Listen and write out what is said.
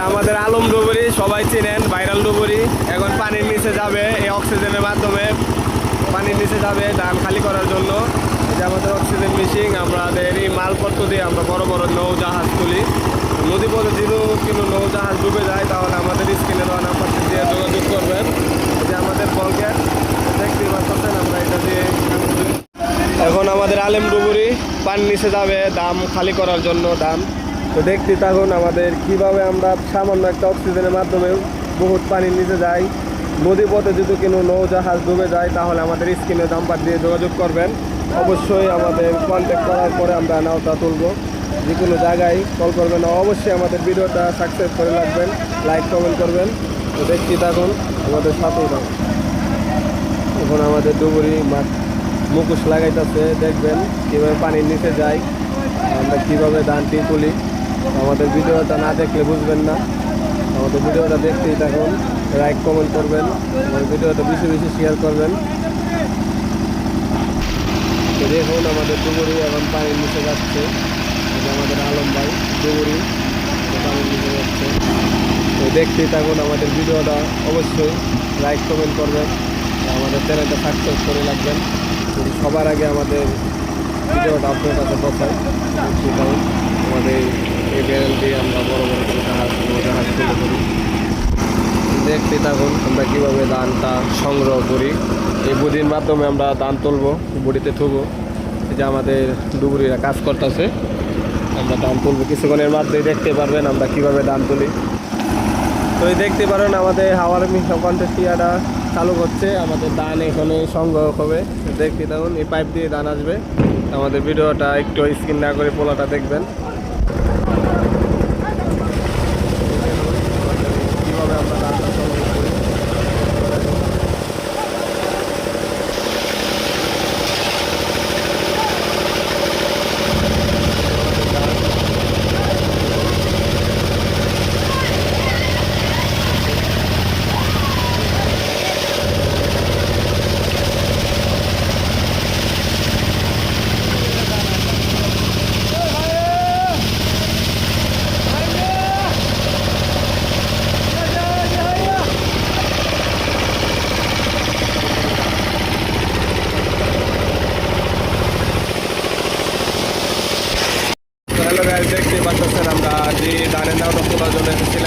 আমাদের আলম ডুবুরি সবাই চিনেন, ভাইরাল ডুবুরি এখন পানির নিচে যাবে। এই অক্সিজেনের মাধ্যমে পানির নিচে যাবে ধান খালি করার জন্য। এই যে আমাদের অক্সিজেন মেশিন, আমাদের এই মালপত্র দিয়ে আমরা বড় বড় নৌজাহাজ তুলি। নদীপথে যদি কোনো নৌজাহাজ ডুবে যায় তাহলে আমাদের স্ক্রিনে দেওয়া নাম্বারটি দিয়ে যোগাযোগ করবেন। এই যে আমাদের বলকেট দেখতে পাচ্ছেন, আমরা এটা দিয়ে এখন আমাদের আলেম ডুবুরি পানির নিচে যাবে দাম খালি করার জন্য দাম। তো দেখতে থাকুন আমাদের কিভাবে আমরা সামান্য একটা অক্সিজেনের মাধ্যমে বহুত পানির নিচে যাই। নদী পথে যদি কোনো নৌজাহাজ ডুবে যায় তাহলে আমাদের স্ক্রিনে নাম্বার দিয়ে যোগাযোগ করবেন। অবশ্যই আমাদের কন্ট্যাক্ট করার পরে আমরা নাওটা তুলব। যে কোনো জায়গায় কল করবেন, অবশ্যই আমাদের ভিডিওটা সাকসেস করে রাখবেন, লাইক কমেন্ট করবেন। তো দেখতে থাকুন আমাদের সাথেই থাকুন। এখন আমাদের ডুবুরি মুখোশ লাগাইতেছে, দেখবেন কীভাবে পানির নিচে যায়, আমরা কীভাবে ধানটি তুলি। আমাদের ভিডিওটা না দেখলে বুঝবেন না, আমাদের ভিডিওটা দেখতেই থাকুন, লাইক কমেন্ট করবেন, আমাদের ভিডিওটা বেশি বেশি শেয়ার করবেন। তো দেখুন আমাদের ডুবুরি এখন পানির নিচে যাচ্ছে। আমাদের আলম ভাই ডুবুরি পানির নিচে যাচ্ছে। তো দেখতেই থাকুন আমাদের ভিডিওটা, অবশ্যই লাইক কমেন্ট করবেন, আমাদের চ্যানেলটা সাবস্ক্রাইব করে রাখবেন। সবার আগে আমাদের ভিডিওটা আপনার কাছে পৌঁছায়। আমাদের এই ব্যারেল দিয়ে আমরা বড় বড় জাহাজ তুলে করি। দেখতে থাকুন আমরা কীভাবে ধানটা সংগ্রহ করি। এই বুড়ির মাধ্যমে আমরা ধান তুলবো, বুড়িতে থুবো। এই যে আমাদের ডুবুরিরা কাজ করতেছে, আমরা ধান তুলবো কিছুক্ষণের মাধ্যমে দেখতে পারবেন আমরা কীভাবে ধান তুলি। তো এই দেখতে পারেন আমাদের হাওয়ার কন্টেস্টিয়াটা চালু হচ্ছে, আমাদের ধান এখানে সংগ্রহ হবে। দেখতে থাকুন এই পাইপ দিয়ে ধান আসবে। আমাদের ভিডিওটা একটু স্ক্রিন না করে পোলাটা দেখবেন কীভাবে আমরা ধানটা সংগ্রহ করি। হ্যালো গাইস, দেখতে পাচ্ছেন আমরা যে ধানের নাওটা তোলার জন্য এসেছিলাম।